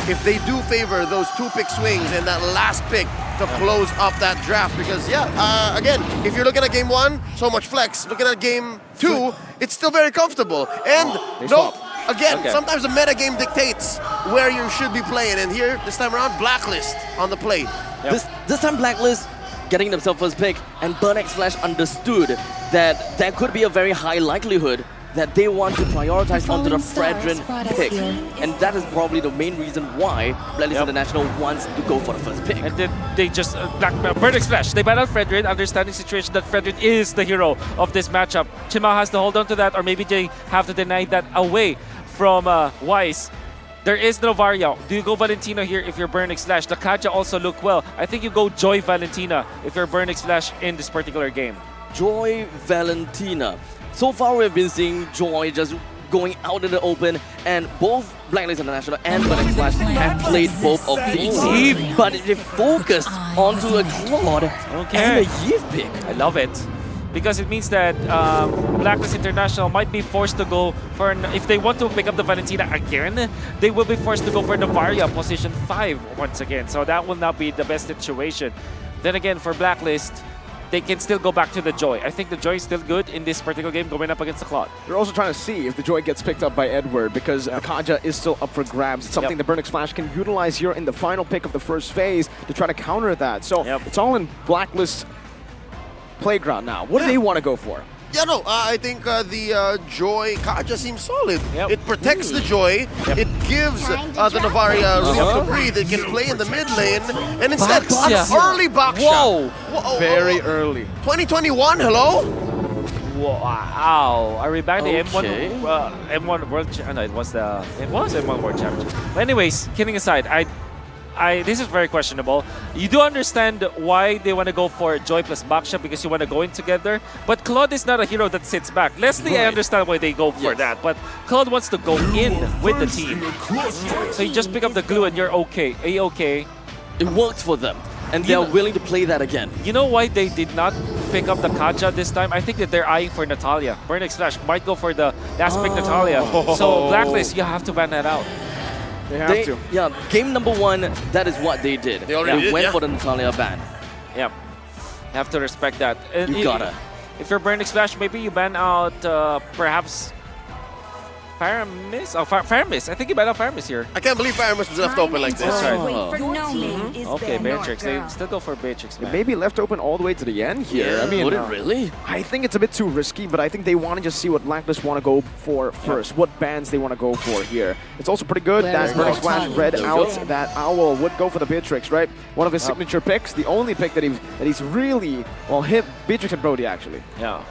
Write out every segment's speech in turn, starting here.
if they do favor those 2-pick swings and that last pick to close up that draft. Because, again, if you're looking at game 1, so much flex. Looking at game 2, it's still very comfortable. And, sometimes the meta game dictates where you should be playing. And here, this time around, Blacklist on the plate. This time, Blacklist getting themselves first pick, and Burnex Flash understood that there could be a very high likelihood that they want to prioritize onto the Fredrin pick. And that is probably the main reason why Blacklist International wants to go for the first pick. And then they just, Burnex Flash, they ban out Fredrin, understanding the situation that Fredrin is the hero of this matchup. Chima has to hold on to that, or maybe they have to deny that away from Wise. There is no Novaria. Do you go Valentina here if you're Burnex Flash? The Kaja also look well. I think you go Joy Valentina if you're Burnex Flash in this particular game. Joy Valentina. So far, we've been seeing Joy just going out in the open, and both Blacklist International and Burnex Flash have played both of these. But they focused onto a Claude and a Yves pick. I love it. Because it means that Blacklist International might be forced to go for, if they want to pick up the Valentina again, they will be forced to go for Novaria position 5 once again. So that will not be the best situation. Then again, for Blacklist, they can still go back to the Joy. I think the Joy is still good in this particular game going up against the Claude. They're also trying to see if the Joy gets picked up by Edward, because the Kaja is still up for grabs. It's something the Burnex Flash can utilize here in the final pick of the first phase to try to counter that. So it's all in Blacklist playground now. What do they want to go for? I think the Joy Kaja seems solid. It protects the Joy. It gives the Novaria room to breathe. It can play in the mid lane. And instead, early Baksha. Whoa! Very early. 2021, hello? Wow. Are we back to M1 World Championship? No, it was M1 World Championship. But anyways, kidding aside, this is very questionable. You do understand why they want to go for Joy plus Baksha, because you want to go in together. But Claude is not a hero that sits back. Leslie, I understand why they go for that. But Claude wants to go in with the team. So you just pick up the glue and you're okay. A-okay. It worked for them. And they're willing to play that again. You know why they did not pick up the Kaja this time? I think that they're eyeing for Natalia. Burnex Flash might go for the last pick Natalia. So Blacklist, you have to ban that out. They have to. Yeah, game number 1, that is what they did. They went for the Natalia ban. Yeah, you have to respect that. You gotta. If you're Burnex Flash, maybe you ban out perhaps Faramis. Oh, Faramis. I think you ban out Faramis here. I can't believe Faramis is left open like this. That's right. Okay, Beatrix. They still go for Beatrix. It may be left open all the way to the end here. I mean, would it really? I think it's a bit too risky, but I think they want to just see what Blacklist want to go for first. What bans they want to go for here. It's also pretty good that Burnex Flash read out that Owl would go for the Beatrix, right? One of his signature picks, the only pick that he's really hit Beatrix and Brody actually. Yeah.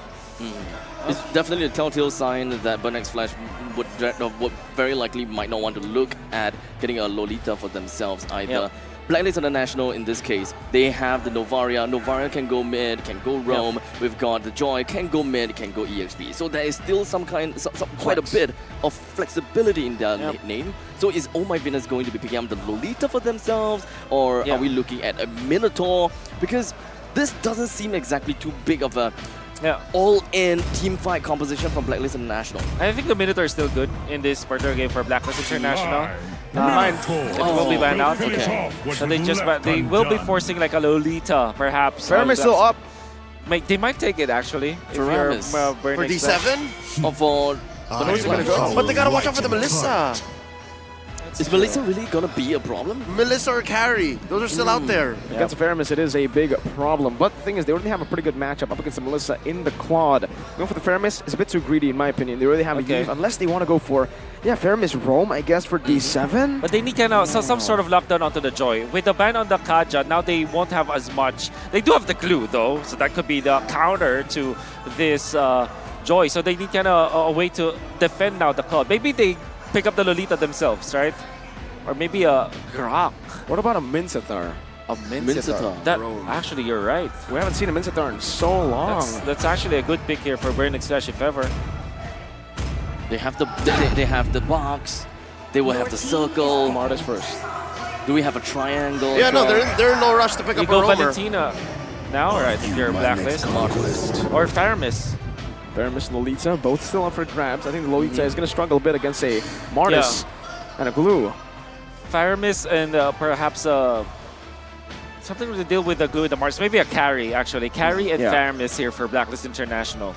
It's definitely a telltale sign that Burnex Flash would very likely might not want to look at getting a Lolita for themselves either. Blacklist International, in this case, they have the Novaria. Novaria can go mid, can go roam. We've got the Joy, can go mid, can go EXP. So there is still quite a bit of flexibility in their name. So is Oh My Venus going to be picking up the Lolita for themselves? Or are we looking at a Minotaur? Because this doesn't seem exactly too big of a all-in team fight composition from Blacklist International. I think the Minotaur is still good in this particular game for Blacklist International. It will be banned out. Okay. So they will be forcing like a Lolita, perhaps. Faramis still up. They might take it actually. For D7? But they gotta watch out for the Melissa. Is Melissa really gonna be a problem? Melissa or Carrie, those are still out there. Against Faramis, it is a big problem. But the thing is, they already have a pretty good matchup up against the Melissa in the Claude. Going for the Faramis is a bit too greedy, in my opinion. They really have a use, unless they want to go for, Faramis roam, I guess, for D7. But they need some sort of lockdown onto the Joy. With the ban on the Kaja, now they won't have as much. They do have the glue, though, so that could be the counter to this Joy. So they need a way to defend now the Claude. Maybe they pick up the Lolita themselves, right? Or maybe a Grok. What about a Mincetar? A Mincetar. Actually, you're right. We haven't seen a Mincetar in so long. That's actually a good pick here for Burnex Flash, if ever. They have the box. They will have the circle. Martis first. Do we have a triangle? Yeah, no, they're in no rush to pick up a roamer. You go Valentina now, right? If you're Blacklist. Or Faramis. Faramis, Lolita, both still up for grabs. I think the Lolita is going to struggle a bit against a Martis and a Glue. Faramis and perhaps something to deal with the glue in the Mars. Maybe a carry, actually. Carry and Faramis here for Blacklist International.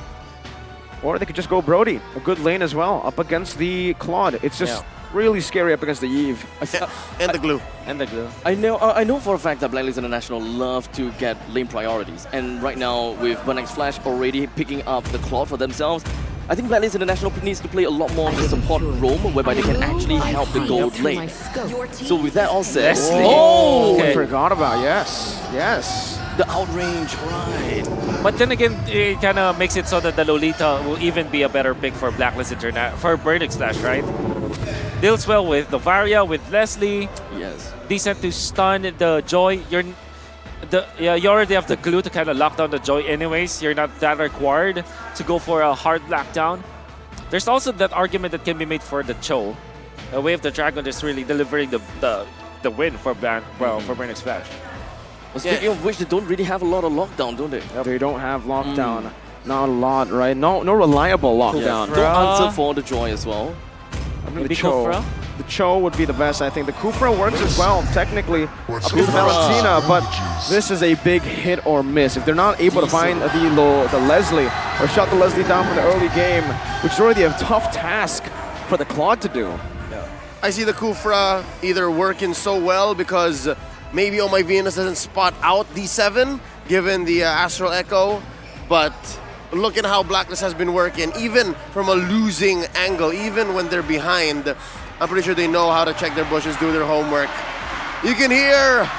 Or they could just go Brody, a good lane as well, up against the Claude. It's just really scary up against the Eve. And the glue. And the glue. I know for a fact that Blacklist International love to get lane priorities. And right now, with Burnex Flash already picking up the Claude for themselves, I think Blacklist International needs to play a lot more of the support role whereby they can actually help the gold lane. So with that all said, I forgot about, yes. The outrange, right. But then again, it kind of makes it so that the Lolita will even be a better pick for Blacklist International, for Burnex Flash, right? Deals well with the Varia, with Leslie. Yes. Decent to stun the Joy. You already have the glue to kind of lock down the Joy anyways. You're not that required to go for a hard lockdown. There's also that argument that can be made for the Cho. The Way of the Dragon just really delivering the win for Burnex Flash. Well, speaking of which, they don't really have a lot of lockdown, don't they? They don't have lockdown. Not a lot, right? No reliable lockdown. Don't answer for the Joy as well. Maybe Kufra? The Cho would be the best, I think. The Kufra works as well, technically, up to Valentina, but this is a big hit or miss. If they're not able to find the Leslie, or shut the Leslie down for the early game, which is already a tough task for the Claude to do. I see the Kufra either working so well because maybe Oh My Venus doesn't spot out D7, given the Astral Echo, but look at how Blacklist has been working, even from a losing angle, even when they're behind. I'm pretty sure they know how to check their bushes, do their homework. You can hear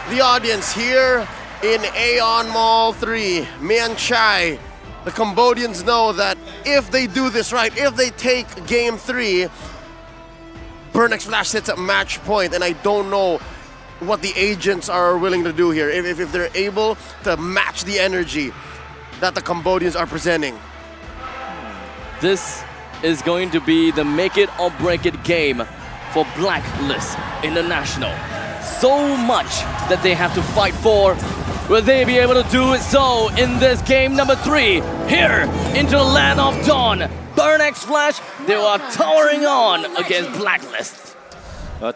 the audience here in Aeon Mall 3, Mian Chai. The Cambodians know that if they do this right, if they take Game 3, Burnex Flash sits at match point, and I don't know what the agents are willing to do here. If they're able to match the energy that the Cambodians are presenting. This is going to be the make it or break it game for Blacklist International. So much that they have to fight for. Will they be able to do it so in this game number 3 here into the land of dawn? Burnex Flash, they are towering on against Blacklist.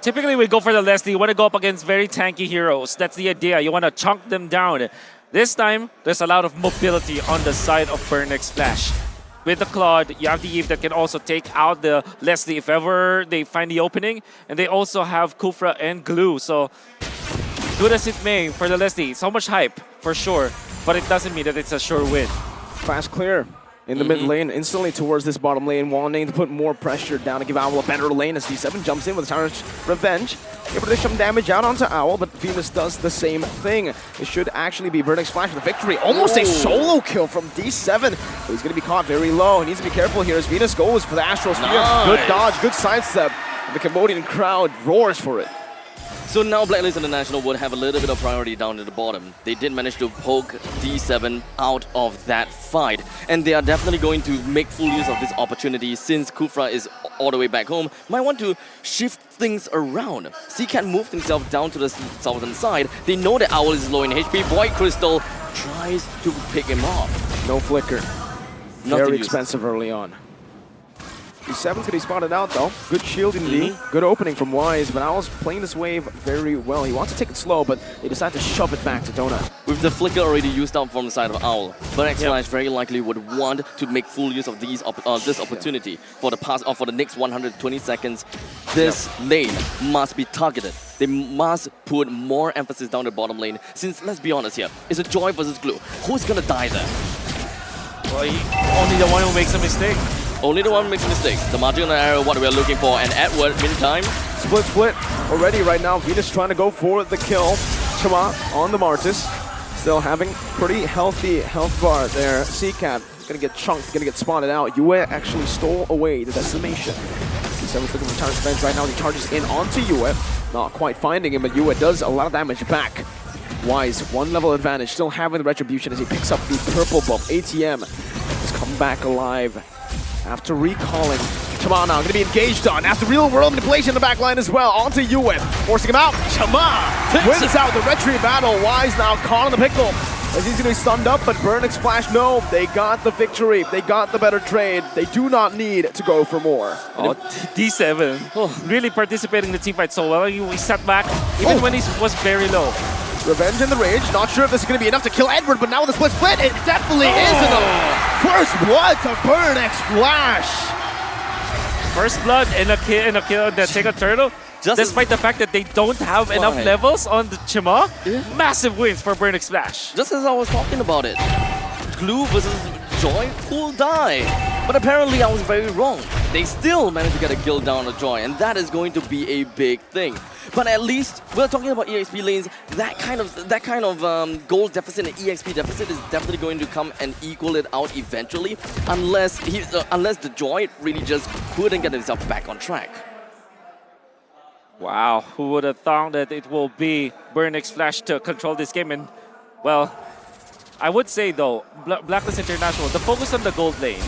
Typically we go for the Leslie. You want to go up against very tanky heroes. That's the idea. You want to chunk them down. This time, there's a lot of mobility on the side of Burnex Flash. With the Claude, you have the Eve that can also take out the Leslie if ever they find the opening. And they also have Kufra and Glue. So, good as it may for the Leslie. So much hype, for sure. But it doesn't mean that it's a sure win. Fast clear in the mid lane, instantly towards this bottom lane, wanting to put more pressure down to give Owl a better lane as D7 jumps in with Tyrant's Revenge. Able to dish some damage out onto Owl, but Venus does the same thing. It should actually be Burnex Flash with a victory. Almost a solo kill from D7. But he's going to be caught very low. He needs to be careful here as Venus goes for the Astral Spear. Nice. Good dodge, good sidestep. The Cambodian crowd roars for it. So now Blacklist International would have a little bit of priority down at the bottom. They did manage to poke D7 out of that fight. And they are definitely going to make full use of this opportunity since Kufra is all the way back home. Might want to shift things around. C-Cat moved himself down to the southern side. They know that Owl is low in HP. Void Crystal tries to pick him off. No flicker. Very expensive early on. D7's gonna be spotted out though. Good shield indeed. Good opening from Wise, but Owl's playing this wave very well. He wants to take it slow, but they decide to shove it back to Donut. With the flicker already used up from the side of Owl, Burnex Flash very likely would want to make full use of these this opportunity for the next 120 seconds. This lane must be targeted. They must put more emphasis down the bottom lane. Since let's be honest here, it's a Joy versus Glue. Who's gonna die there? Well, only the one who makes a mistake. Only the one makes a mistake. The margin of error, what we're looking for. And Edward, meantime. Split already right now. Venus trying to go for the kill. Chama on the Martis. Still having pretty healthy health bar there. C-Cat gonna get chunked, gonna get spotted out. Yue actually stole away the decimation. D7's looking for Tyrant's Revenge right now. He charges in onto Yue. Not quite finding him, but Yue does a lot of damage back. Wise, 1 level advantage, still having the Retribution as he picks up the purple buff. ATM has come back alive after recalling. Chama now going to be engaged on after real world manipulation in the back line as well. Onto Yue, forcing him out. Chama wins out the Retri battle. Wise now caught on the pickle. as he's going to be stunned up, but Burnix Flash, no, they got the victory. They got the better trade. They do not need to go for more. Oh, D7 really participating in the team fight so well. He sat back even when he was very low. Revenge in the rage. Not sure if this is going to be enough to kill Edward, but now with the split, it definitely is enough. First blood to Burnix Flash. First blood and a kill that take a turtle. Despite the fact that they don't have enough levels on the Chima, massive wins for Burnix Flash. Just as I was talking about it, Glue versus Joy, full die. But apparently I was very wrong. They still managed to get a kill down on Joy, and that is going to be a big thing. But at least we're talking about EXP lanes. That kind of gold deficit and EXP deficit is definitely going to come and equal it out eventually, unless the Joy really just couldn't get himself back on track. Wow, who would have thought that it will be Burnix Flash to control this game? And, well, I would say, though, Blacklist International, the focus on the gold lane,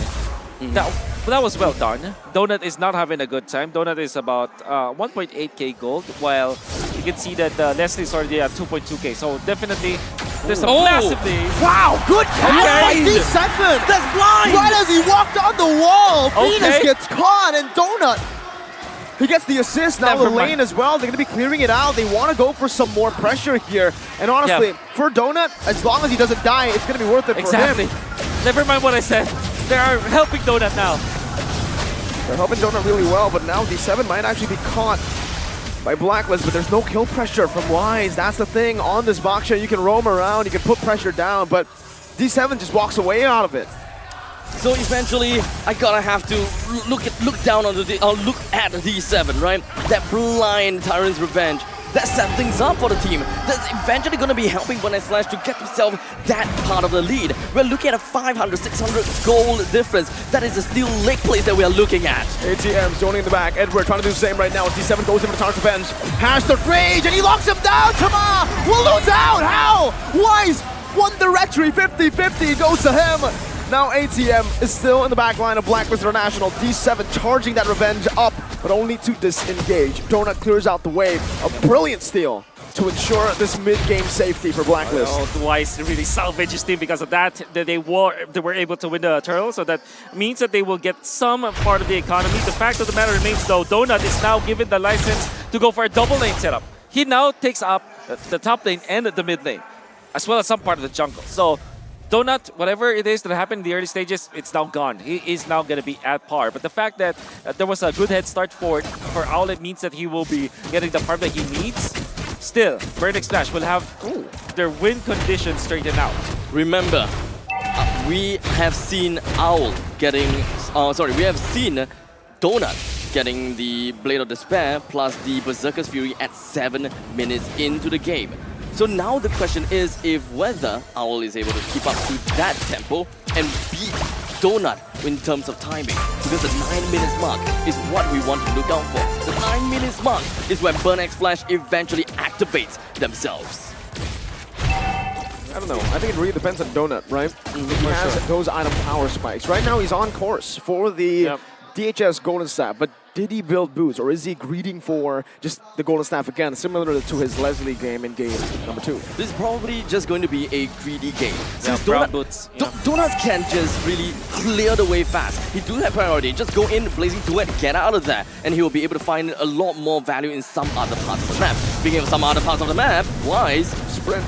that was well done. Donut is not having a good time. Donut is about 1.8k gold, while you can see that Leslie is already at 2.2k. So definitely, there's a massive lead. Wow, good catch by D7. That's blind! Right as he walked on the wall, Venus gets caught, and Donut, he gets the assist. Now the lane as well. They're going to be clearing it out. They want to go for some more pressure here. And honestly, for Donut, as long as he doesn't die, it's going to be worth it for him. Never mind what I said. They are helping Donut now. They're helping Donut really well, but now D7 might actually be caught by Blacklist, but there's no kill pressure from Wise. That's the thing. On this box shot, you can roam around, you can put pressure down, but D7 just walks away out of it. So eventually, I gotta have to look down on look at D7, right? That blind Tyrant's Revenge. That set things up for the team. That's eventually gonna be helping Burnix Flash to get himself that part of the lead. We're looking at a 500, 600 goal difference. That is the steel leg place that we are looking at. ATM's joining in the back. Edward trying to do the same right now. D7 goes in for Tyrant's Revenge. Has the rage, and he locks him down. Tama will lose out. How? Wise won the retry. 50-50 goes to him. Now ATM is still in the back line of Blacklist International. D7 charging that revenge up, but only to disengage. Donut clears out the wave. A brilliant steal to ensure this mid-game safety for Blacklist. Wise really salvaged his team because of that. They were able to win the turtle, so that means that they will get some part of the economy. The fact of the matter remains, though, Donut is now given the license to go for a double lane setup. He now takes up the top lane and the mid lane, as well as some part of the jungle. So Donut, whatever it is that happened in the early stages, it's now gone. He is now going to be at par. But the fact that there was a good head start for Owlet means that he will be getting the farm that he needs. Still, Burnix Flash will have their win conditions straightened out. Remember, we have seen Owl getting... we have seen Donut getting the Blade of Despair plus the Berserker's Fury at 7 minutes into the game. So now the question is whether Owl is able to keep up to that tempo and beat Donut in terms of timing. Because the 9 minutes mark is what we want to look out for. The 9 minutes mark is when Burnix Flash eventually activates themselves. I don't know. I think it really depends on Donut, right? He has those item power spikes. Right now he's on course for the DHS Golden Staff, but did he build boots, or is he greeting for just the Golden Staff again, similar to his Leslie game in game number 2? This is probably just going to be a greedy game. Since Donuts can just really clear the way fast. He do have priority. Just go in, Blazing Duet, get out of there, and he will be able to find a lot more value in some other parts of the map. Speaking of some other parts of the map, Wise. Sprint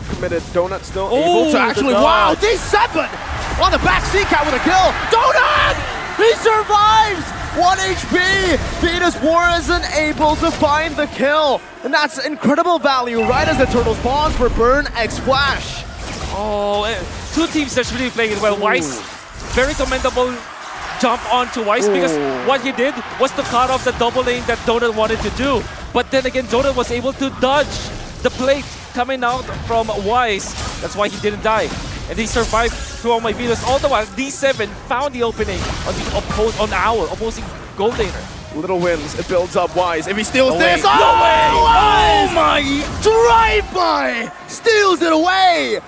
committed. Donut still able to actually... Wow, D7 on the back C-Cat with a kill. Donut! He survives! 1 HP! Venus War isn't able to find the kill. And that's incredible value right as the turtle spawns for Burnix Flash. Oh, two teams that's really playing it well. Wise, very commendable jump onto Wise because what he did was to cut off the double lane that Donut wanted to do. But then again, Donut was able to dodge the plate coming out from Wise. That's why he didn't die. And he survived through all my Venus. All the while, D7 found the opening on the Owl, opposing gold laner. Little wins, it builds up. Wise. If he steals this, no way! Oh my! Drive-by! Steals it away!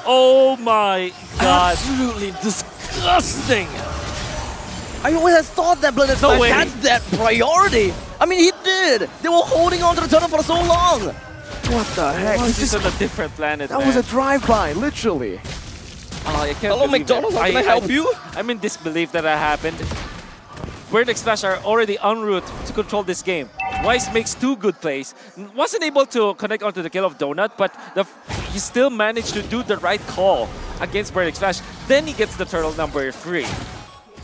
Oh my god. Absolutely disgusting. I always have thought that Blacklist had that priority. I mean, he did. They were holding on to the turtle for so long. What the heck? This is on a different planet, That was a drive-by, literally. I can't Hello, believe McDonald's, it. how can I help you? I'm in disbelief that happened. Vertex Flash are already en route to control this game. Wise makes 2 good plays. Wasn't able to connect onto the kill of Donut, but he still managed to do the right call against Vertex Flash. Then he gets the turtle number 3.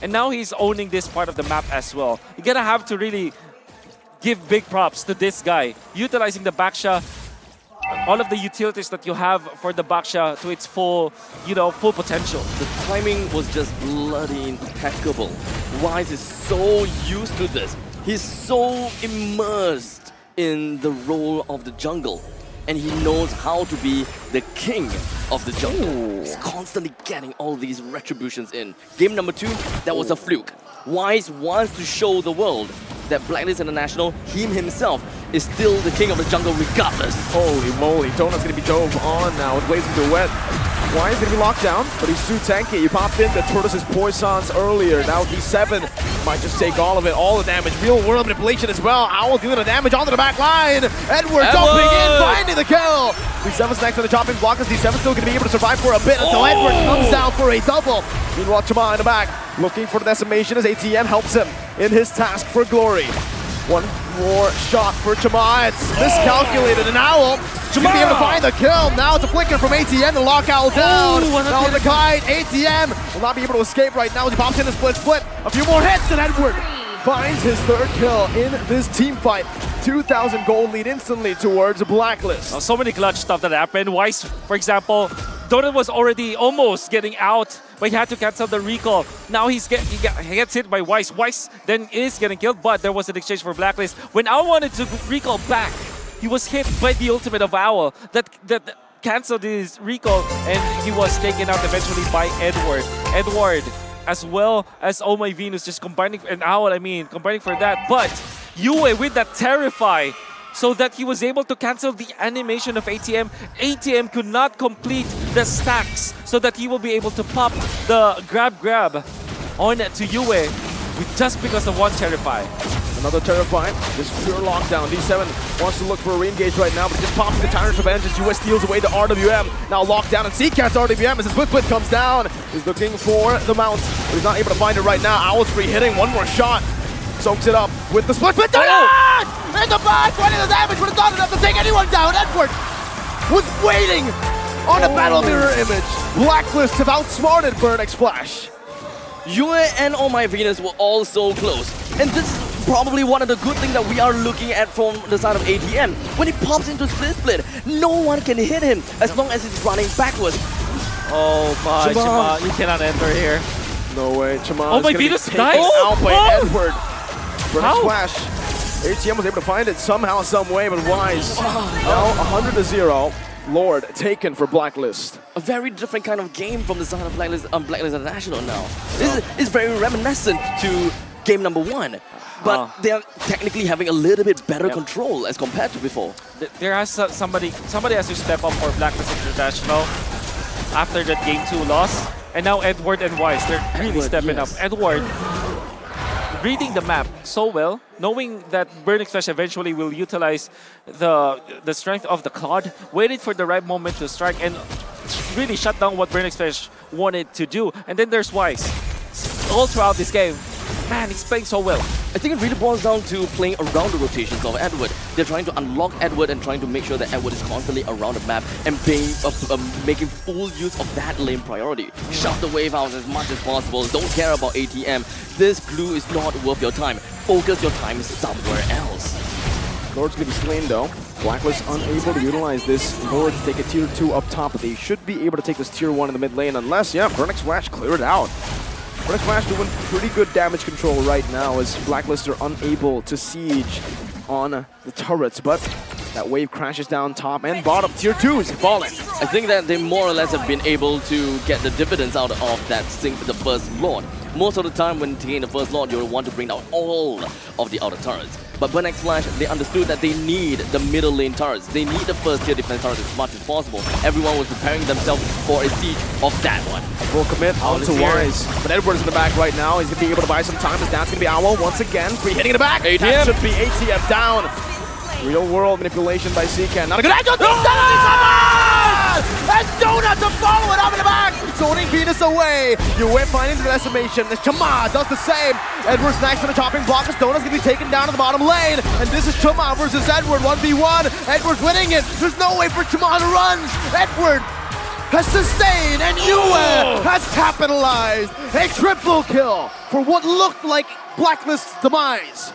And now he's owning this part of the map as well. You're gonna have to really give big props to this guy, utilizing the backsha, all of the utilities that you have for the backsha to its full, full potential. The timing was just bloody impeccable. Wise is so used to this. He's so immersed in the role of the jungle. And he knows how to be the king of the jungle. He's constantly getting all these retributions in. Game number 2, that was a fluke. Wise wants to show the world that Blacklist International, him himself, is still the king of the jungle regardless. Holy moly, Donut's gonna be dove on now with Blazing Duet. Wise gonna be locked down, but he's too tanky. You popped in the Tortoise's Poisons earlier. Now D7 might just take all of it, all the damage. Real world manipulation as well. Owl dealing the damage onto the back line. Edward dumping in, finding the kill. D7's next on the chopping block as D7 still gonna be able to survive for a bit until Edward comes down for a double. Meanwhile, Chama in the back looking for the decimation as ATM helps him in his task for glory. One more shot for Chama. It's miscalculated, and Owl should be able to find the kill. Now it's a flicker from ATM to lock Owl down. Now the kite, ATM will not be able to escape right now as he pops in a split. A few more hits, and Edward finds his 3rd kill in this team fight. 2,000 gold lead instantly towards Blacklist. So many clutch stuff that happened. Wise, for example, Donut was already almost getting out, but he had to cancel the recall. Now he gets hit by Wise. Wise then is getting killed, but there was an exchange for Blacklist. When Owl wanted to recall back, he was hit by the ultimate of Owl that canceled his recall, and he was taken out eventually by Edward. Edward, as well as Oh My Venus, just combining, and Owl, combining for that. But Yue with that Terrify, so that he was able to cancel the animation of ATM. ATM could not complete the stacks so that he will be able to pop the grab on to Yue just because of one Terrify. Another Terrify, this pure lockdown. D7 wants to look for a re-engage right now, but just pops the Tyrant's Revenge as US steals away the RWM. Now locked down, and C-Cat's RWM as his split comes down. He's looking for the mount, but he's not able to find it right now. Owl's free hitting, one more shot. Soaks it up with the split. In the back, finding the damage, but it's not enough to take anyone down. Edward was waiting on a battle mirror image. Blacklist have outsmarted Vertex Flash. Yue and Oh My Venus were all so close. And this is probably one of the good things that we are looking at from the side of ATM. When he pops into split, no one can hit him as long as he's running backwards. Oh my, Chama, you cannot enter here. No way, Chama. Oh My Venus dies out by Edward. How? Flash. ATM was able to find it somehow, some way, but Wise now 100-0. Lord taken for Blacklist. A very different kind of game from the side of Blacklist International now. This is very reminiscent to game number 1. But they're technically having a little bit better control as compared to before. There has somebody has to step up for Blacklist International after that game 2 loss. And now Edward and Wise, they're really stepping up. Edward reading the map so well, knowing that Burning Flash eventually will utilize the strength of the Cloud, waited for the right moment to strike and really shut down what Burning Flash wanted to do. And then there's Wise. All throughout this game, man, he's playing so well. I think it really boils down to playing around the rotations of Edward. They're trying to unlock Edward and trying to make sure that Edward is constantly around the map and making full use of that lane priority. Shut the wave out as much as possible. Don't care about ATM. This blue is not worth your time. Focus your time somewhere else. Lord's gonna be slain though. Blacklist unable to utilize this Lord to take a tier 2 up top, but they should be able to take this tier 1 in the mid lane unless, Vertex Flash cleared it out. Vertex Flash doing pretty good damage control right now as Blacklist are unable to siege on the turrets, but that wave crashes down top and bottom. Tier 2 is falling. I think that they more or less have been able to get the dividends out of that the first Lord. Most of the time when taking the first Lord, you'll want to bring down all of the outer turrets. But Burnex Flash, they understood that they need the middle lane turrets. They need the first tier defense turrets as much as possible. Everyone was preparing themselves for a siege of that one. Full commit onto Wise. But Edward's in the back right now. He's going to be able to buy some time. His dad's going to be Owl once again. Free hitting in the back. ATM. That should be ATM down. Real world manipulation by Seekan. Not a good angle. And Donut to follow it up in the back. Zoning Venus away. Yue finding the decimation. Chama does the same. Edward's next on the chopping block. As Donut's gonna be taken down to the bottom lane. And this is Chama versus Edward. 1v1. Edward's winning it. There's no way for Chama to run. Edward has sustained, and Yue has capitalized. A triple kill for what looked like Blacklist's demise.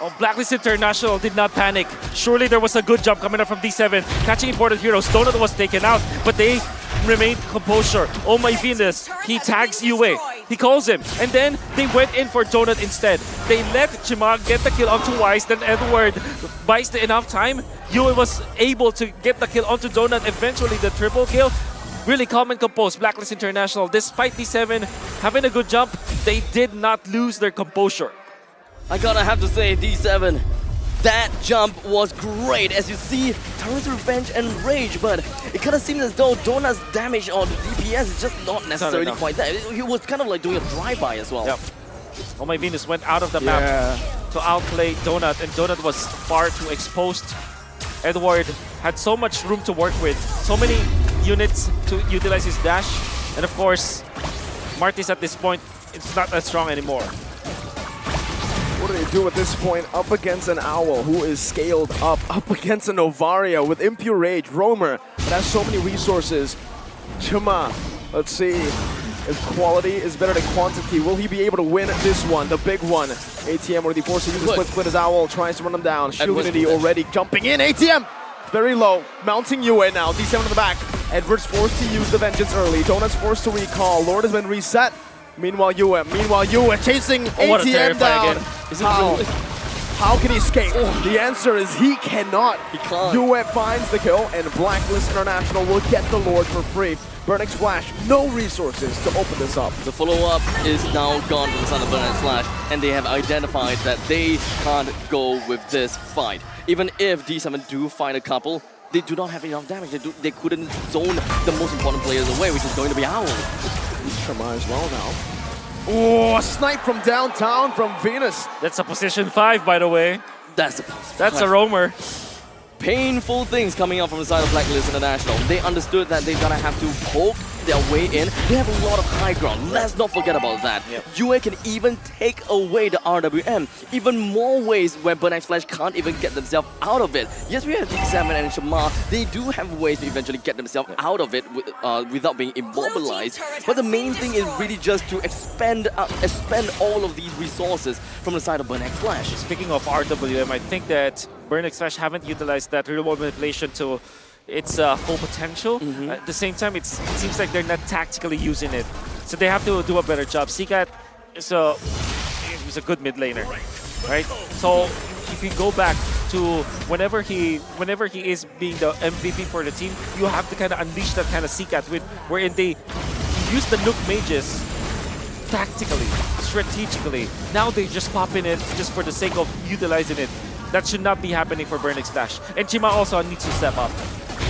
Oh, Blacklist International did not panic. Surely there was a good jump coming up from D7. Catching important heroes. Donut was taken out, but they remained composure. Oh my Venus, he tags Yue. He calls him, and then they went in for Donut instead. They let Chima get the kill onto Wise, then Edward buys the enough time. Yue was able to get the kill onto Donut. Eventually the triple kill. Really calm and composed. Blacklist International, despite D7 having a good jump, they did not lose their composure. I gotta have to say, D7, that jump was great. As you see, Tyrant's Revenge and Rage, but it kind of seems as though Donut's damage on the DPS is just not necessarily quite that. He was kind of like doing a drive-by as well. Yep. Oh my Venus went out of the map to outplay Donut, and Donut was far too exposed. Edward had so much room to work with, so many units to utilize his dash, and of course, Martis at this point, it's not that strong anymore. What do they do at this point? Up against an Owl who is scaled up against an Novaria with Impure Rage, Roamer that has so many resources. Chima, let's see if quality is better than quantity. Will he be able to win this one, the big one? ATM already forced to use the split as Owl tries to run him down. Shieldity already jumping in. ATM very low, mounting Yue now. D7 in the back. Edward's forced to use the Vengeance early. Donut's forced to recall. Lord has been reset. Meanwhile, Yue chasing ATM down. How can he escape? The answer is he cannot. He can't. Yue finds the kill, and Blacklist International will get the Lord for free. Burning Splash, no resources to open this up. The follow-up is now gone from the side of Burning Splash, and they have identified that they can't go with this fight. Even if D7 do find a couple, they do not have enough damage. They couldn't zone the most important players away, which is going to be Owl. Shama as well now. Oh, a snipe from downtown from Venus. That's a position 5, by the way. That's a roamer. Painful things coming out from the side of Blacklist International. They understood that they're gonna have to poke their way in. They have a lot of high ground. Let's not forget about that. Yue can even take away the RWM. Even more ways where Burn X Flash can't even get themselves out of it. Yes, we have D7 and Shamar. They do have ways to eventually get themselves out of it without being immobilized. But the main thing is really just to expend all of these resources from the side of Burn X Flash. Speaking of RWM, I think that Burn X Flash haven't utilized that real world manipulation to its full potential. At the same time, it seems like they're not tactically using it. So they have to do a better job. Seacat is a good mid laner, right? So if you go back to whenever he is being the MVP for the team, you have to kind of unleash that kind of Seacat wherein they use the Nook mages tactically, strategically. Now they just pop in it just for the sake of utilizing it. That should not be happening for Burn X Flash. And Chima also needs to step up.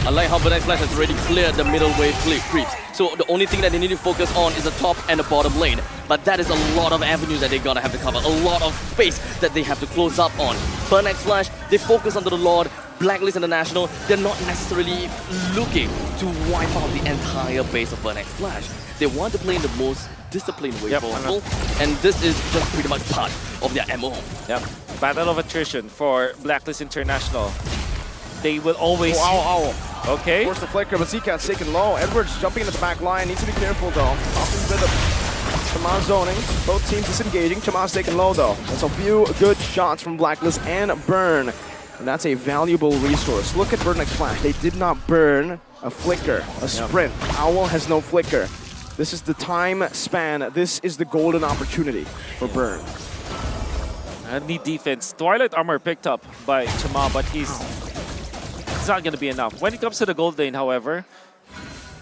I like how Burn X Flash has already cleared the middle wave creeps. So the only thing that they need to focus on is the top and the bottom lane. But that is a lot of avenues that they're gonna have to cover. A lot of space that they have to close up on. Burn X Flash, they focus onto the Lord. Blacklist International, they're not necessarily looking to wipe out the entire base of Burn X Flash. They want to play in the most disciplined way possible. And this is just pretty much part of their MO. Yep. Battle of attrition for Blacklist International. They will always... Okay. Force the flicker, but Seacat's taken low. Edwards jumping into the back line. Needs to be careful, though. Often a bit of Chama zoning. Both teams disengaging. Chama's taken low, though. That's a few good shots from Blacklist and Burn. And that's a valuable resource. Look at Burn X Flash. They did not burn a flicker, a sprint. Owl has no flicker. This is the time span. This is the golden opportunity for Burn. And the defense. Twilight Armor picked up by Chama, but it's not going to be enough. When it comes to the gold lane, however,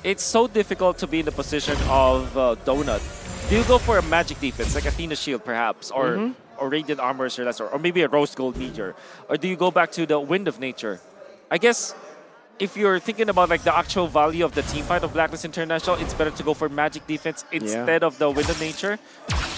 it's so difficult to be in the position of Donut. Do you go for a magic defense, like Athena Shield perhaps, or Radiant Armors or lesser, or maybe a Rose Gold Meteor? Or do you go back to the Wind of Nature? I guess if you're thinking about like the actual value of the team fight of Blacklist International, it's better to go for magic defense instead of the Wind of Nature.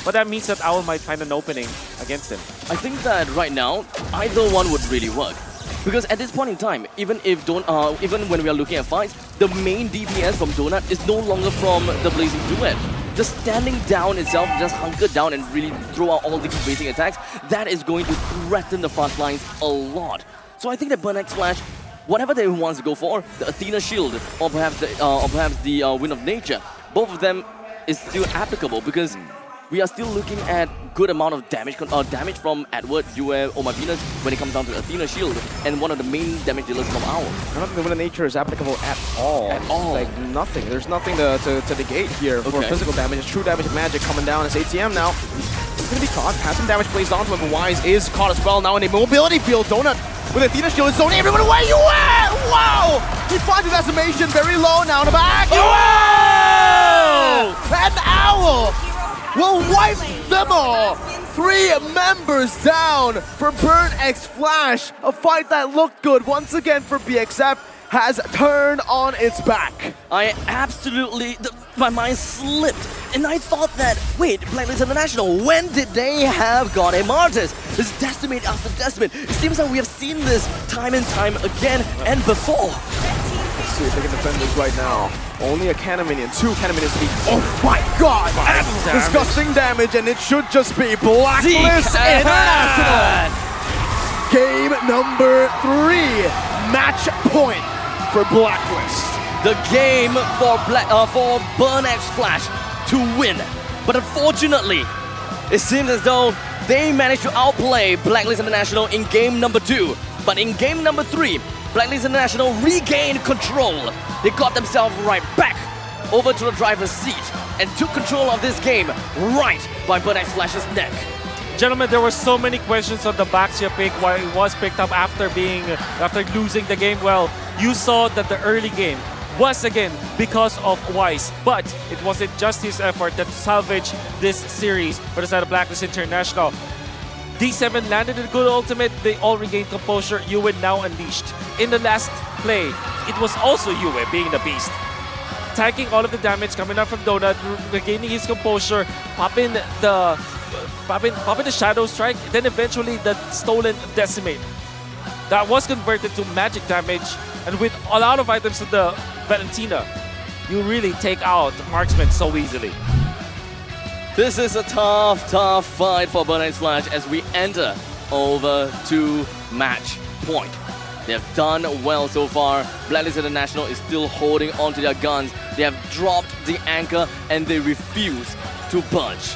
But that means that Owl might find an opening against him. I think that right now, either one would really work. Because at this point in time, even when we are looking at fights, the main DPS from Donut is no longer from the Blazing Duet. Just standing down itself, just hunker down and really throw out all the basic attacks, that is going to threaten the front lines a lot. So I think that Burn X Flash, whatever they wants to go for, the Athena Shield or perhaps the Wind of Nature, both of them is still applicable because we are still looking at good amount of damage from Edward, Yue, or Venus when it comes down to Athena Shield, and one of the main damage dealers from Owl. I don't think the Wind of Nature is applicable at all. At all. Like nothing. There's nothing to negate here for physical damage. It's true damage of magic coming down. It's ATM now. He's going to be caught. Has some damage placed onto him, but Wise is caught as well now in a mobility field. Donut with Athena Shield is zoning everyone away. You wow! He finds his estimation very low now in the back. And Owl will wipe them all. 3 members down for Burn X Flash. A fight that looked good once again for BXF has turned on its back. I absolutely, my mind slipped, and I thought that, wait, Blacklist International, when did they have got a Martis? This decimate after decimate. It seems like we have seen this time and time again and before. Let's see if they can defend this right now. Only a cannon minion, 2 cannon minions speak. Oh my god! Disgusting damage, and it should just be Blacklist International! Game number 3, match point for Blacklist. The game for Burn X Flash to win. But unfortunately, it seems as though they managed to outplay Blacklist International in game number 2. But in game number 3, Blacklist International regained control. They got themselves right back over to the driver's seat and took control of this game right by Burn X Flash's neck. Gentlemen, there were so many questions on the Baxia pick, why it was picked up after losing the game. Well, you saw that the early game was again because of Wise, but it wasn't just his effort that salvaged this series for the side of Blacklist International. D7 landed a good ultimate, they all regained composure. Yue now unleashed. In the last play, it was also Yue being the beast. Taking all of the damage coming out from Donut, regaining his composure, popping the Shadow Strike, then eventually the stolen Decimate. That was converted to magic damage, and with a lot of items in the Valentina, you really take out Marksman so easily. This is a tough fight for Burn X Flash as we enter over to match point. They have done well so far. Blacklist International is still holding on to their guns. They have dropped the anchor and they refuse to budge.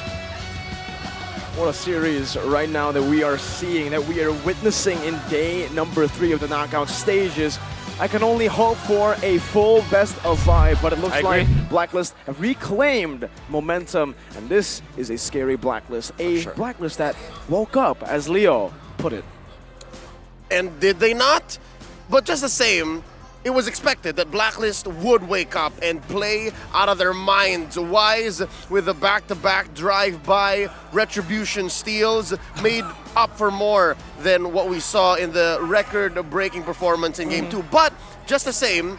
What a series right now that we are seeing, that we are witnessing in day number 3 of the knockout stages. I can only hope for a full best of 5, but it looks like Blacklist have reclaimed momentum, and this is a scary Blacklist. A Blacklist that woke up, as Leo put it. And did they not? But just the same, it was expected that Blacklist would wake up and play out of their minds. Wise with the back-to-back drive-by retribution steals made up for more than what we saw in the record-breaking performance in Game 2. But just the same,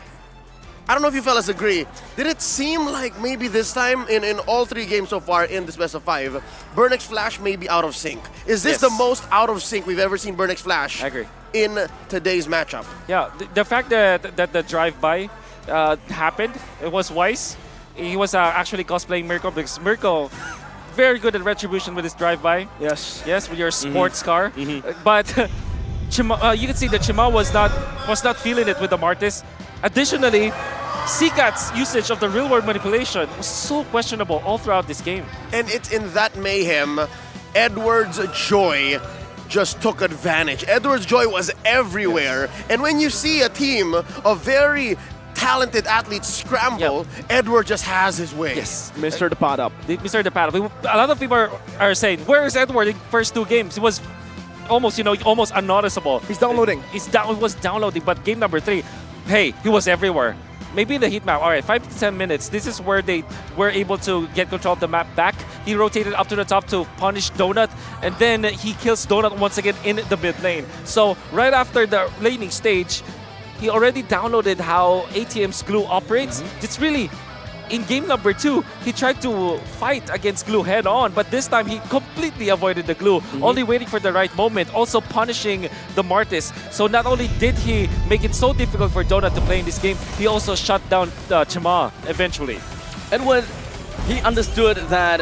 I don't know if you fellas agree, did it seem like maybe this time in all 3 games so far in this best of 5, Burn X Flash may be out of sync? Is this the most out of sync we've ever seen Burn X Flash? I agree. In today's matchup? Yeah, the fact that the drive-by happened, it was Wise. He was actually cosplaying Mirko because Mirko, very good at retribution with his drive-by. Yes. Yes, with your sports car. But you can see that Chima was not feeling it with the Martis. Additionally, Seacat's usage of the real-world manipulation was so questionable all throughout this game. And it's in that mayhem, Edward's Joy just took advantage. Edward's Joy was everywhere. And when you see a team of very talented athletes scramble, Edward just has his way. Yes. Mr. the pot up. Mr. the Paddle. A lot of people are saying, where is Edward in first 2 games? It was almost, almost unnoticeable. He's downloading. It was downloading, but game number 3, hey, he was everywhere. Maybe the heat map, all right, 5 to 10 minutes. This is where they were able to get control of the map back. He rotated up to the top to punish Donut, and then he kills Donut once again in the mid lane. So right after the laning stage, he already downloaded how ATM's glue operates. It's really in game number 2, he tried to fight against Glue head on, but this time he completely avoided the Glue, only waiting for the right moment, also punishing the Martis. So not only did he make it so difficult for Donut to play in this game, he also shut down Chima eventually. And when he understood that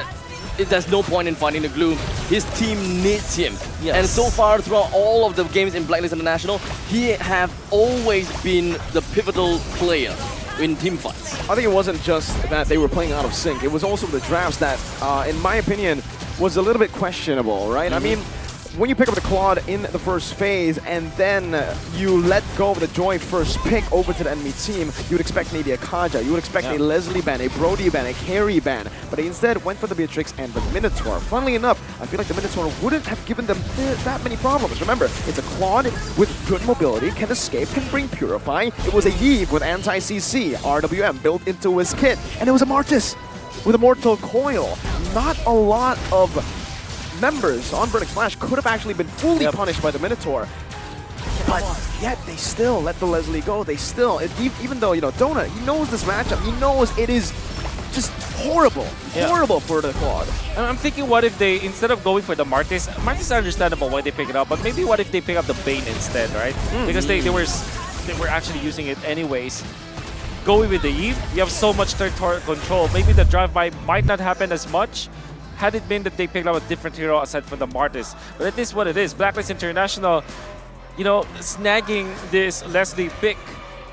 there's no point in fighting the Glue, his team needs him. Yes. And so far, throughout all of the games in Blacklist International, he have always been the pivotal player in team fights. I think it wasn't just that they were playing out of sync. It was also the drafts that, in my opinion, was a little bit questionable, right? I mean, when you pick up the Claude in the first phase and then you let go of the Joy first pick over to the enemy team, you would expect maybe a Kaja, you would expect a Leslie ban, a Brody ban, a Carry ban, but they instead went for the Beatrix and the Minotaur. Funnily enough, I feel like the Minotaur wouldn't have given them that many problems. Remember, it's a Claude with good mobility, can escape, can bring Purify. It was a Yve with anti-CC, RWM built into his kit, and it was a Martis with a Mortal Coil. Not a lot of members on Burning Flash could have actually been fully punished by the Minotaur. But yet they still let the Leslie go. They still, even though, you know, Donut, he knows this matchup. He knows it is just horrible. Horrible for the Claude. And I'm thinking, what if they, instead of going for the Martis is understandable why they pick it up, but maybe what if they pick up the Bane instead, right? Because they were actually using it anyways. Going with the Eve, you have so much third turret control. Maybe the drive-by might not happen as much had it been that they picked up a different hero aside from the Martis. But it is what it is. Blacklist International, you know, snagging this Leslie pick.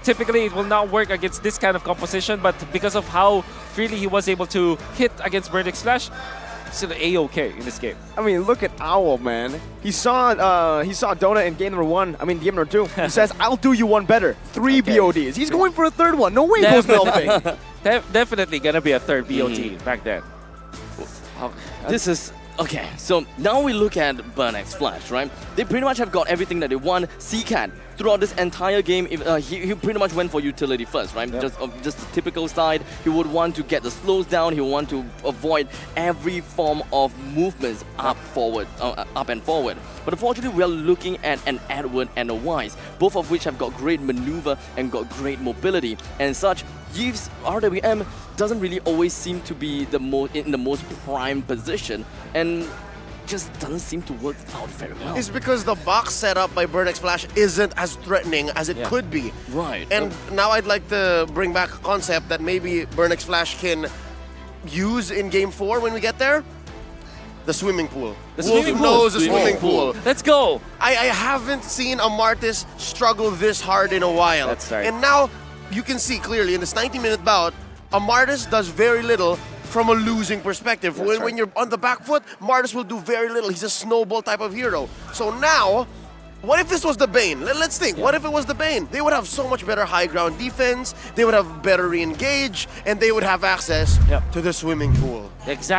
Typically, it will not work against this kind of composition, but because of how freely he was able to hit against Burnix Flash, still A-okay in this game. I mean, look at Owl, man. He saw Donut in game number 1. I mean, game number 2. He says, "I'll do you one better." 3 BODs. He's going for a third one. No way he goes melting. Definitely gonna be a third BOT back then. This is... Okay, so now we look at Burnix Flash, right? They pretty much have got everything that they want. CCAT, throughout this entire game, he pretty much went for utility first, right? Just the typical side. He would want to get the slows down. He would want to avoid every form of movements up and forward. But unfortunately, we are looking at an Edward and a Wise, both of which have got great maneuver and got great mobility. And such, Yve's RWM doesn't really always seem to be in the most prime position, and just doesn't seem to work out very well. It's because the box setup by Burnix Flash isn't as threatening as it could be. Right. And now I'd like to bring back a concept that maybe Burnix Flash can use in Game 4 when we get there. The swimming pool. The swimming pool. knows the swimming pool. Let's go! I haven't seen a Martis struggle this hard in a while. That's right. And now you can see clearly in this 90-minute bout, a Martis does very little from a losing perspective. When you're on the back foot, Martis will do very little. He's a snowball type of hero. So now, what if this was the Bane? Let's think. What if it was the Bane? They would have so much better high ground defense, they would have better re-engage, and they would have access to the swimming pool. Exactly.